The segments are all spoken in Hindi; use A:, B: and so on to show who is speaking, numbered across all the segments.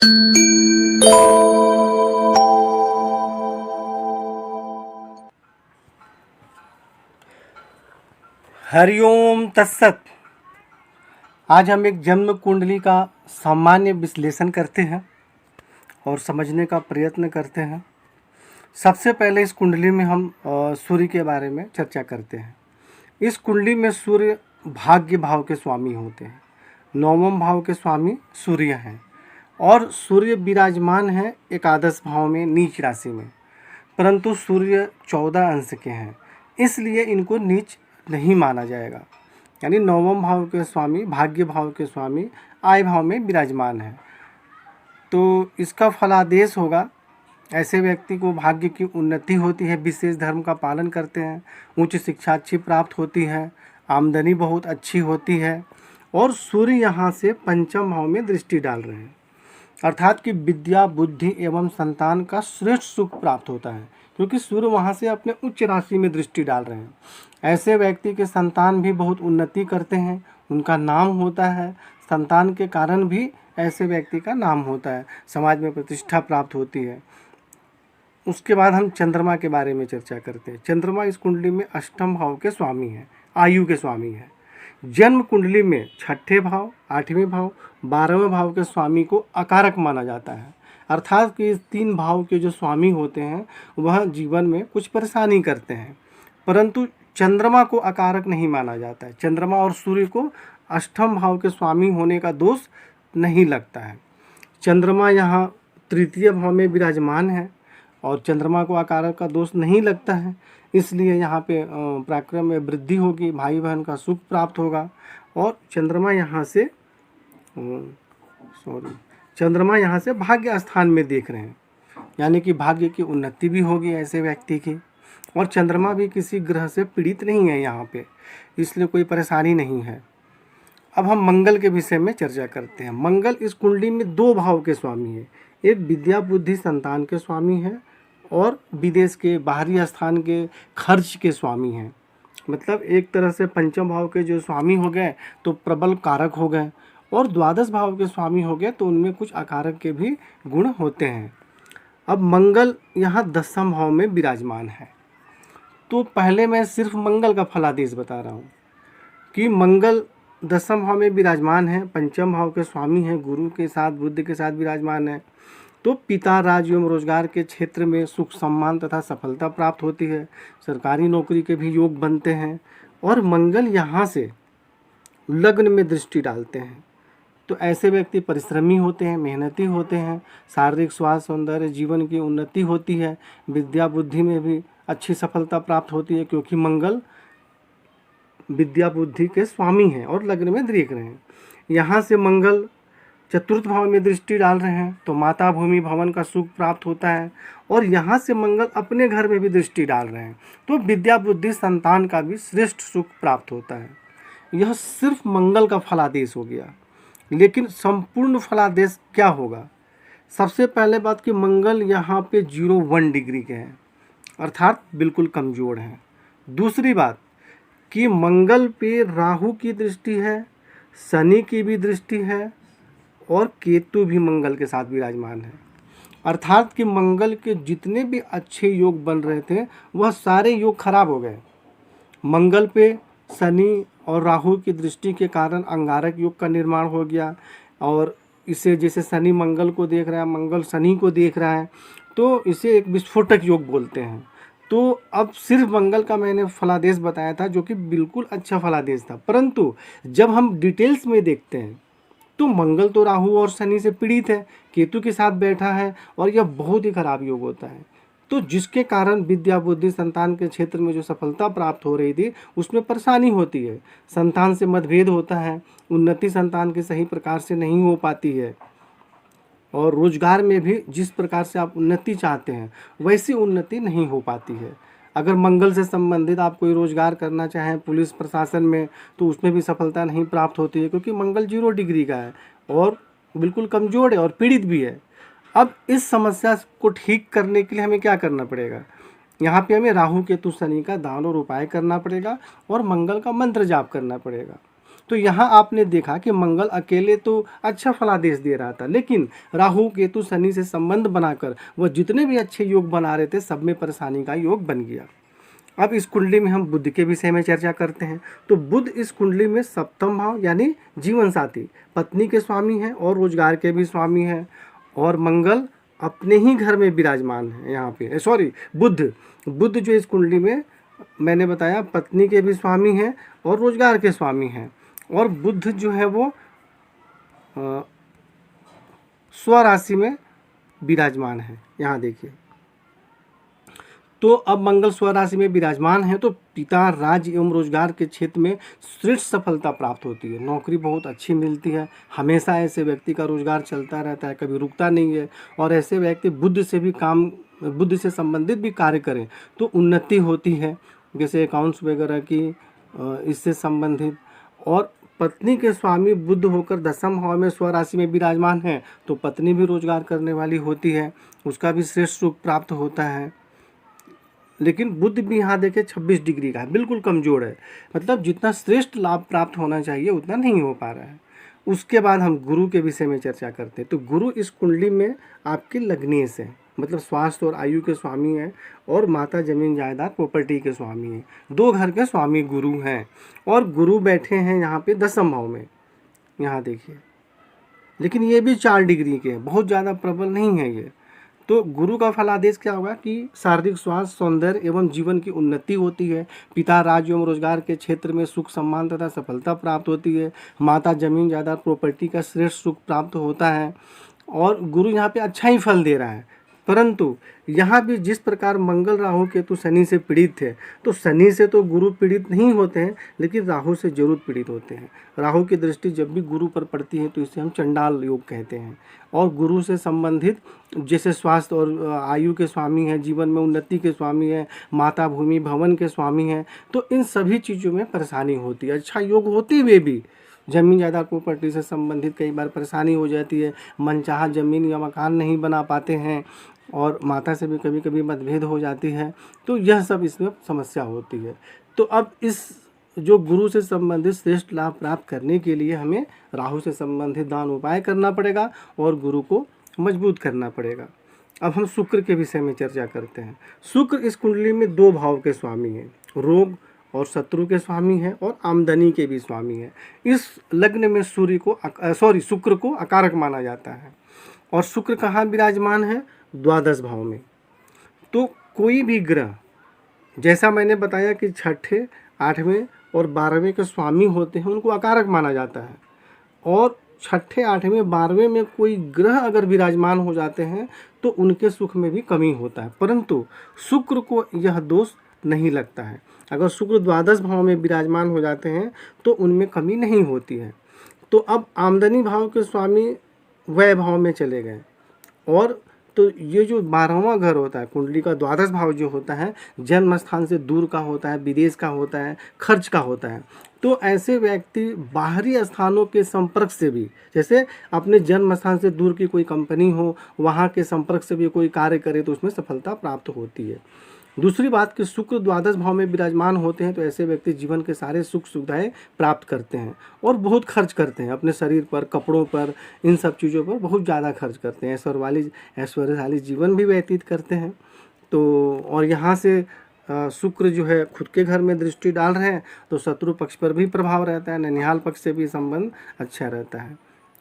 A: हरिओम तत्सत। आज हम एक जन्म कुंडली का सामान्य विश्लेषण करते हैं और समझने का प्रयत्न करते हैं। सबसे पहले इस कुंडली में हम सूर्य के बारे में चर्चा करते हैं। इस कुंडली में सूर्य भाग्य भाव के स्वामी होते हैं। 9वें भाव के स्वामी सूर्य हैं और सूर्य विराजमान है एकादश भाव में नीच राशि में, परंतु सूर्य 14 अंश के हैं, इसलिए इनको नीच नहीं माना जाएगा। यानी 9वें भाव के स्वामी भाग्य भाव के स्वामी आय भाव में विराजमान है, तो इसका फलादेश होगा। ऐसे व्यक्ति को भाग्य की उन्नति होती है, विशेष धर्म का पालन करते हैं, उच्च शिक्षा अच्छी प्राप्त होती है, आमदनी बहुत अच्छी होती है। और सूर्य यहाँ से पंचम भाव में दृष्टि डाल रहे हैं, अर्थात कि विद्या बुद्धि एवं संतान का श्रेष्ठ सुख प्राप्त होता है, क्योंकि सूर्य वहाँ से अपने उच्च राशि में दृष्टि डाल रहे हैं। ऐसे व्यक्ति के संतान भी बहुत उन्नति करते हैं, उनका नाम होता है, संतान के कारण भी ऐसे व्यक्ति का नाम होता है, समाज में प्रतिष्ठा प्राप्त होती है। उसके बाद हम चंद्रमा के बारे में चर्चा करते हैं। चंद्रमा इस कुंडली में अष्टम भाव के स्वामी हैं, आयु के स्वामी हैं। जन्म कुंडली में छठे भाव, 8वें भाव, 12वें भाव के स्वामी को अकारक माना जाता है, अर्थात कि इस 3 भाव के जो स्वामी होते हैं वह जीवन में कुछ परेशानी करते हैं, परंतु चंद्रमा को अकारक नहीं माना जाता है। चंद्रमा और सूर्य को अष्टम भाव के स्वामी होने का दोष नहीं लगता है। चंद्रमा यहाँ तृतीय भाव में विराजमान है और चंद्रमा को अकारक का दोष नहीं लगता है, इसलिए यहाँ पे पराक्रम में वृद्धि होगी, भाई बहन का सुख प्राप्त होगा। और चंद्रमा यहाँ से भाग्य स्थान में देख रहे हैं, यानी कि भाग्य की उन्नति भी होगी ऐसे व्यक्ति की। और चंद्रमा भी किसी ग्रह से पीड़ित नहीं है यहाँ पे, इसलिए कोई परेशानी नहीं है। अब हम मंगल के विषय में चर्चा करते हैं। मंगल इस कुंडली में 2 भाव के स्वामी है, एक विद्या बुद्धि संतान के स्वामी है और विदेश के बाहरी स्थान के खर्च के स्वामी हैं। मतलब एक तरह से पंचम भाव के जो स्वामी हो गए तो प्रबल कारक हो गए, और द्वादश भाव के स्वामी हो गए तो उनमें कुछ अकारक के भी गुण होते हैं। अब मंगल यहाँ 10वें भाव में विराजमान है, तो पहले मैं सिर्फ मंगल का फलादेश बता रहा हूँ कि मंगल 10वें भाव में विराजमान है, पंचम भाव के स्वामी हैं, गुरु के साथ बुध के साथ विराजमान है। तो पिता राज एवं रोजगार के क्षेत्र में सुख सम्मान तथा सफलता प्राप्त होती है, सरकारी नौकरी के भी योग बनते हैं। और मंगल यहाँ से लग्न में दृष्टि डालते हैं, तो ऐसे व्यक्ति परिश्रमी होते हैं, मेहनती होते हैं, शारीरिक स्वास्थ्य सौंदर्य जीवन की उन्नति होती है, विद्या बुद्धि में भी अच्छी सफलता प्राप्त होती है, क्योंकि मंगल विद्या बुद्धि के स्वामी हैं और लग्न में देख रहे हैं। यहाँ से मंगल चतुर्थ भाव में दृष्टि डाल रहे हैं, तो माता भूमि भवन का सुख प्राप्त होता है। और यहाँ से मंगल अपने घर में भी दृष्टि डाल रहे हैं, तो विद्या बुद्धि संतान का भी श्रेष्ठ सुख प्राप्त होता है। यह सिर्फ मंगल का फलादेश हो गया, लेकिन संपूर्ण फलादेश क्या होगा? सबसे पहले बात कि मंगल यहाँ पे 0-1 डिग्री के हैं, अर्थात बिल्कुल कमज़ोर हैं। दूसरी बात कि मंगल पे राहु की दृष्टि है, शनि की भी दृष्टि है और केतु भी मंगल के साथ विराजमान है, अर्थात कि मंगल के जितने भी अच्छे योग बन रहे थे वह सारे योग खराब हो गए। मंगल पे शनि और राहु की दृष्टि के कारण अंगारक योग का निर्माण हो गया, और इसे जैसे शनि मंगल को देख रहा है, मंगल शनि को देख रहा है, तो इसे एक विस्फोटक योग बोलते हैं। तो अब सिर्फ मंगल का मैंने फलादेश बताया था, जो कि बिल्कुल अच्छा फलादेश था, परंतु जब हम डिटेल्स में देखते हैं तो मंगल तो राहु और शनि से पीड़ित है, केतु के साथ बैठा है, और यह बहुत ही खराब योग होता है। तो जिसके कारण विद्या बुद्धि संतान के क्षेत्र में जो सफलता प्राप्त हो रही थी उसमें परेशानी होती है, संतान से मतभेद होता है, उन्नति संतान के सही प्रकार से नहीं हो पाती है, और रोजगार में भी जिस प्रकार से आप उन्नति चाहते हैं वैसी उन्नति नहीं हो पाती है। अगर मंगल से संबंधित आप कोई रोजगार करना चाहें पुलिस प्रशासन में, तो उसमें भी सफलता नहीं प्राप्त होती है, क्योंकि मंगल 0 डिग्री का है और बिल्कुल कमज़ोर है और पीड़ित भी है। अब इस समस्या को ठीक करने के लिए हमें क्या करना पड़ेगा? यहाँ पे हमें राहु केतु शनि का दान और उपाय करना पड़ेगा और मंगल का मंत्र जाप करना पड़ेगा। तो यहाँ आपने देखा कि मंगल अकेले तो अच्छा फलादेश दे रहा था, लेकिन राहु केतु शनि से संबंध बनाकर वह जितने भी अच्छे योग बना रहे थे सब में परेशानी का योग बन गया। अब इस कुंडली में हम बुध के विषय में चर्चा करते हैं। तो बुध इस कुंडली में सप्तम भाव यानी जीवन साथी, पत्नी के स्वामी हैं और रोजगार के भी स्वामी हैं। और मंगल अपने ही घर में विराजमान है यहाँ पे, सॉरी बुध जो इस कुंडली में मैंने बताया पत्नी के भी स्वामी हैं और रोजगार के स्वामी हैं। और बुध जो है वो स्वराशि में विराजमान है, यहाँ देखिए। तो अब मंगल स्वराशि में विराजमान है तो पिता राज्य एवं रोजगार के क्षेत्र में श्रेष्ठ सफलता प्राप्त होती है, नौकरी बहुत अच्छी मिलती है, हमेशा ऐसे व्यक्ति का रोजगार चलता रहता है, कभी रुकता नहीं है। और ऐसे व्यक्ति बुद्ध से संबंधित भी कार्य करें तो उन्नति होती है, जैसे अकाउंट्स वगैरह की इससे संबंधित। और पत्नी के स्वामी बुध होकर दसम भाव में स्वराशि में विराजमान है तो पत्नी भी रोजगार करने वाली होती है, उसका भी श्रेष्ठ सुख प्राप्त होता है। लेकिन बुध भी यहाँ देखे 26 डिग्री का है, बिल्कुल कमज़ोर है, मतलब जितना श्रेष्ठ लाभ प्राप्त होना चाहिए उतना नहीं हो पा रहा है। उसके बाद हम गुरु के विषय में चर्चा करते हैं। तो गुरु इस कुंडली में आपकी लग्नीय से, मतलब स्वास्थ्य और आयु के स्वामी हैं और माता जमीन जायदाद प्रॉपर्टी के स्वामी हैं, 2 घर के स्वामी गुरु हैं। और गुरु बैठे हैं यहाँ पे 10वें भाव में, यहाँ देखिए। लेकिन ये भी 4 डिग्री के हैं, बहुत ज़्यादा प्रबल नहीं है ये। तो गुरु का फलादेश क्या होगा कि शारीरिक स्वास्थ्य, सौंदर्य एवं जीवन की उन्नति होती है, पिता राज्य एवं रोजगार के क्षेत्र में सुख सम्मान तथा सफलता प्राप्त होती है, माता जमीन जायदाद प्रॉपर्टी का श्रेष्ठ सुख प्राप्त होता है। और गुरु यहाँ पे अच्छा ही फल दे रहा है। परंतु यहाँ भी जिस प्रकार मंगल राहु केतु शनि से पीड़ित थे, तो शनि से तो गुरु पीड़ित नहीं होते हैं, लेकिन राहु से जरूर पीड़ित होते हैं। राहु की दृष्टि जब भी गुरु पर पड़ती है तो इसे हम चंडाल योग कहते हैं। और गुरु से संबंधित जैसे स्वास्थ्य और आयु के स्वामी हैं, जीवन में उन्नति के स्वामी हैं, माता भूमि भवन के स्वामी हैं, तो इन सभी चीज़ों में परेशानी होती है। अच्छा योग होते हुए भी जमीन जायदाद प्रॉपर्टी से संबंधित कई बार परेशानी हो जाती है, मनचाहा जमीन या मकान नहीं बना पाते हैं, और माता से भी कभी कभी मतभेद हो जाती है। तो यह सब इसमें समस्या होती है। तो अब इस जो गुरु से संबंधित श्रेष्ठ लाभ प्राप्त करने के लिए हमें राहु से संबंधित दान उपाय करना पड़ेगा और गुरु को मजबूत करना पड़ेगा। अब हम शुक्र के विषय में चर्चा करते हैं। शुक्र इस कुंडली में 2 भाव के स्वामी हैं, रोग और शत्रु के स्वामी हैं और आमदनी के भी स्वामी हैं। इस लग्न में शुक्र को अकारक माना जाता है। और शुक्र कहाँ विराजमान है? द्वादश भाव में। तो कोई भी ग्रह, जैसा मैंने बताया कि 6ठे, 8वें और 12वें के स्वामी होते हैं, उनको अकारक माना जाता है। और 6ठे, 8वें, 12वें में कोई ग्रह अगर विराजमान हो जाते हैं तो उनके सुख में भी कमी होता है, परंतु शुक्र को यह दोष नहीं लगता है। अगर शुक्र द्वादश भाव में विराजमान हो जाते हैं तो उनमें कमी नहीं होती है। तो अब आमदनी भाव के स्वामी व्यय भाव में चले गए, और तो ये जो 12वां घर होता है, कुंडली का द्वादश भाव जो होता है, जन्म स्थान से दूर का होता है, विदेश का होता है, खर्च का होता है। तो ऐसे व्यक्ति बाहरी स्थानों के संपर्क से भी, जैसे अपने जन्म स्थान से दूर की कोई कंपनी हो, वहाँ के संपर्क से भी कोई कार्य करे तो उसमें सफलता प्राप्त होती है। दूसरी बात कि शुक्र द्वादश भाव में विराजमान होते हैं तो ऐसे व्यक्ति जीवन के सारे सुख सुविधाएं प्राप्त करते हैं और बहुत खर्च करते हैं अपने शरीर पर, कपड़ों पर, इन सब चीज़ों पर बहुत ज़्यादा खर्च करते हैं, ऐश्वर्यशाली जीवन भी व्यतीत करते हैं। तो और यहाँ से शुक्र जो है खुद के घर में दृष्टि डाल रहे हैं तो शत्रु पक्ष पर भी प्रभाव रहता है, ननिहाल पक्ष से भी संबंध अच्छा रहता है।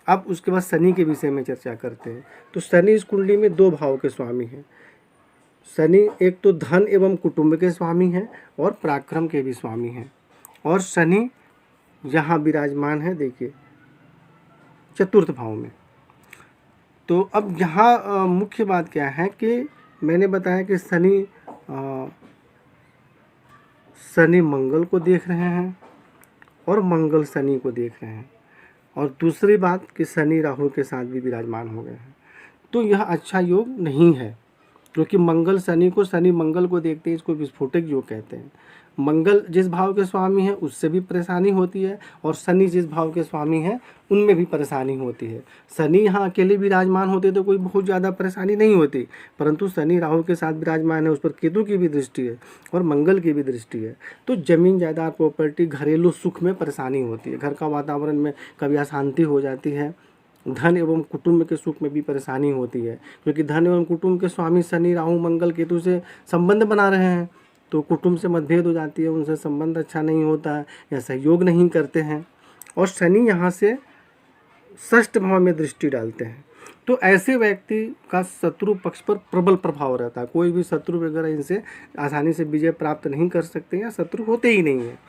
A: अब उसके बाद शनि के विषय में चर्चा करते हैं। तो शनि इस कुंडली में 2 भाव के स्वामी हैं। शनि एक तो धन एवं कुटुंब के स्वामी हैं और पराक्रम के भी स्वामी हैं। और शनि यहाँ विराजमान है, देखिए 4th भाव में। तो अब यहाँ मुख्य बात क्या है कि मैंने बताया कि शनि मंगल को देख रहे हैं और मंगल शनि को देख रहे हैं। और दूसरी बात कि शनि राहु के साथ भी विराजमान हो गए हैं। तो यह अच्छा योग नहीं है, क्योंकि मंगल शनि मंगल को देखते हैं, इसको विस्फोटक योग कहते हैं। मंगल जिस भाव के स्वामी हैं उससे भी परेशानी होती है, और शनि जिस भाव के स्वामी हैं उनमें भी परेशानी होती है। शनि यहाँ अकेले विराजमान होते तो कोई बहुत ज़्यादा परेशानी नहीं होती, परंतु शनि राहु के साथ विराजमान है, उस पर केतु की भी दृष्टि है और मंगल की भी दृष्टि है, तो जमीन जायदाद प्रॉपर्टी घरेलू सुख में परेशानी होती है। घर का वातावरण में कभी अशांति हो जाती है। धन एवं कुटुंब के सुख में भी परेशानी होती है, क्योंकि धन एवं कुटुंब के स्वामी शनि राहु मंगल केतु से संबंध बना रहे हैं, तो कुटुंब से मतभेद हो जाती है, उनसे संबंध अच्छा नहीं होता है या सहयोग नहीं करते हैं। और शनि यहाँ से षष्ठ भाव में दृष्टि डालते हैं, तो ऐसे व्यक्ति का शत्रु पक्ष पर प्रबल प्रभाव रहता है। कोई भी शत्रु वगैरह इनसे आसानी से विजय प्राप्त नहीं कर सकते या शत्रु होते ही नहीं हैं।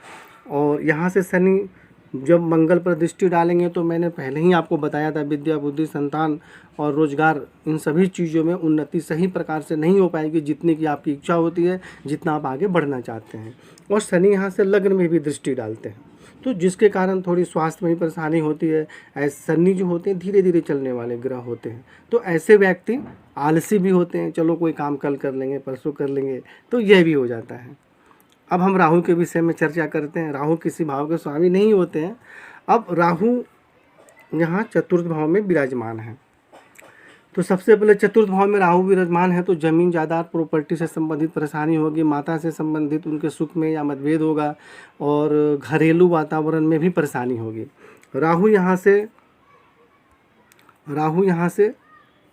A: और यहाँ से शनि जब मंगल पर दृष्टि डालेंगे तो मैंने पहले ही आपको बताया था, विद्या बुद्धि संतान और रोजगार इन सभी चीज़ों में उन्नति सही प्रकार से नहीं हो पाएगी जितनी की आपकी इच्छा होती है, जितना आप आगे बढ़ना चाहते हैं। और शनि यहाँ से लग्न में भी दृष्टि डालते हैं, तो जिसके कारण थोड़ी स्वास्थ्य में भी परेशानी होती है। ऐसे शनि जो होते हैं धीरे धीरे चलने वाले ग्रह होते हैं, तो ऐसे व्यक्ति आलसी भी होते हैं, चलो कोई काम कल कर लेंगे परसों कर लेंगे, तो यह भी हो जाता है। अब हम राहु के विषय में चर्चा करते हैं। राहु किसी भाव के स्वामी नहीं होते हैं। अब राहु यहाँ चतुर्थ भाव में विराजमान है, तो सबसे पहले चतुर्थ भाव में राहु विराजमान है तो जमीन जायदाद प्रॉपर्टी से संबंधित परेशानी होगी, माता से संबंधित उनके सुख में या मतभेद होगा, और घरेलू वातावरण में भी परेशानी होगी। राहु यहाँ से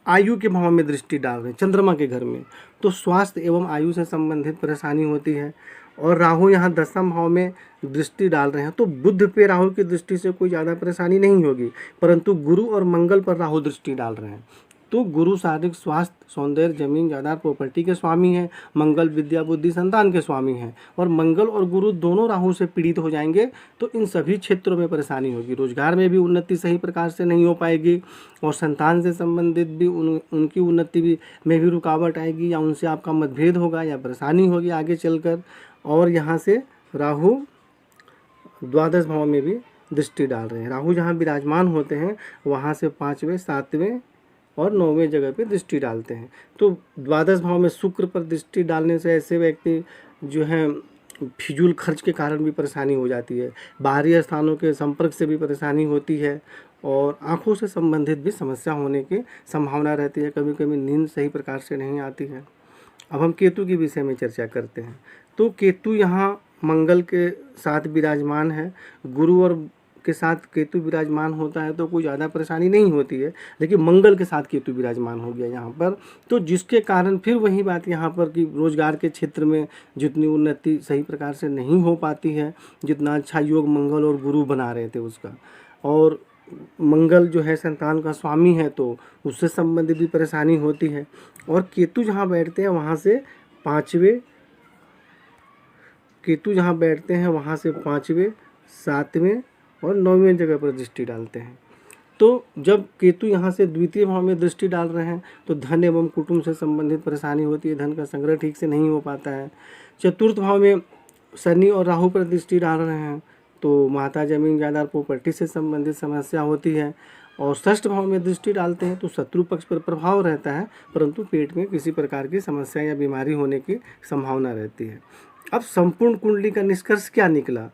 A: आयु के भाव में दृष्टि डाल रहे हैं, चंद्रमा के घर में, तो स्वास्थ्य एवं आयु से संबंधित परेशानी होती है। और राहु यहाँ दसम भाव में दृष्टि डाल रहे हैं, तो बुध पे राहु की दृष्टि से कोई ज़्यादा परेशानी नहीं होगी, परंतु गुरु और मंगल पर राहु दृष्टि डाल रहे हैं। तो गुरु शारीरिक स्वास्थ्य सौंदर्य जमीन जायदाद प्रॉपर्टी के स्वामी हैं, मंगल विद्या बुद्धि संतान के स्वामी हैं, और मंगल और गुरु दोनों राहु से पीड़ित हो जाएंगे, तो इन सभी क्षेत्रों में परेशानी होगी। रोजगार में भी उन्नति सही प्रकार से नहीं हो पाएगी, और संतान से संबंधित भी उनकी उन्नति में भी रुकावट आएगी, या उनसे आपका मतभेद होगा या परेशानी होगी आगे चलकर। और यहाँ से राहु द्वादश भाव में भी दृष्टि डाल रहे हैं। राहु जहाँ विराजमान होते हैं वहाँ से 5वें 7वें और 9वें जगह पे दृष्टि डालते हैं, तो द्वादश भाव में शुक्र पर दृष्टि डालने से ऐसे व्यक्ति जो हैं फिजूल खर्च के कारण भी परेशानी हो जाती है, बाहरी स्थानों के संपर्क से भी परेशानी होती है, और आँखों से संबंधित भी समस्या होने की संभावना रहती है। कभी कभी नींद सही प्रकार से नहीं आती है। अब हम केतु के विषय में चर्चा करते हैं, तो केतु यहाँ मंगल के साथ विराजमान है, गुरु और के साथ केतु विराजमान होता है तो कोई ज़्यादा परेशानी नहीं होती है, लेकिन मंगल के साथ केतु विराजमान हो गया यहाँ पर, तो जिसके कारण फिर वही बात यहाँ पर कि रोजगार के क्षेत्र में जितनी उन्नति सही प्रकार से नहीं हो पाती है, जितना अच्छा योग मंगल और गुरु बना रहे थे उसका। और मंगल जो है संतान का स्वामी है, तो उससे संबंधित भी परेशानी होती है। और केतु जहाँ बैठते हैं वहाँ से 5वें 7वें और 9वें जगह पर दृष्टि डालते हैं। तो जब केतु यहाँ से द्वितीय भाव में दृष्टि डाल रहे हैं तो धन एवं कुटुंब से संबंधित परेशानी होती है, धन का संग्रह ठीक से नहीं हो पाता है। चतुर्थ भाव में शनि और राहु पर दृष्टि डाल रहे हैं तो माता जमीन जायदाद प्रॉपर्टी से संबंधित समस्या होती है। और षष्ठ भाव में दृष्टि डालते हैं तो शत्रु पक्ष पर प्रभाव रहता है, परंतु पेट में किसी प्रकार की समस्या या बीमारी होने की संभावना रहती है। अब संपूर्ण कुंडली का निष्कर्ष क्या निकला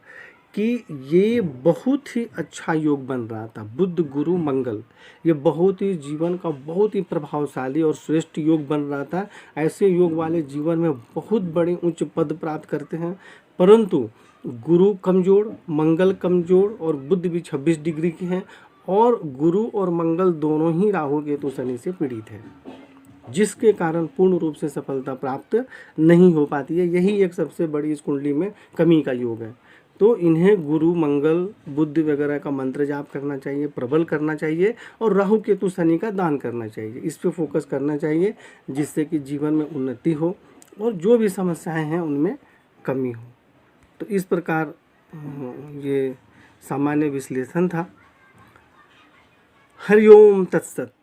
A: कि ये बहुत ही अच्छा योग बन रहा था। बुध गुरु मंगल, ये बहुत ही जीवन का बहुत ही प्रभावशाली और श्रेष्ठ योग बन रहा था। ऐसे योग वाले जीवन में बहुत बड़े उच्च पद प्राप्त करते हैं, परंतु गुरु कमज़ोर, मंगल कमज़ोर और बुध भी 26 डिग्री के हैं, और गुरु और मंगल दोनों ही राहु केतु शनि से पीड़ित हैं, जिसके कारण पूर्ण रूप से सफलता प्राप्त नहीं हो पाती है। यही एक सबसे बड़ी इस कुंडली में कमी का योग है। तो इन्हें गुरु मंगल बुध वगैरह का मंत्र जाप करना चाहिए, प्रबल करना चाहिए, और राहु केतु शनि का दान करना चाहिए। इस पे फोकस करना चाहिए, जिससे कि जीवन में उन्नति हो और जो भी समस्याएं हैं उनमें कमी हो। तो इस प्रकार ये सामान्य विश्लेषण था। हरिओम तत्सत।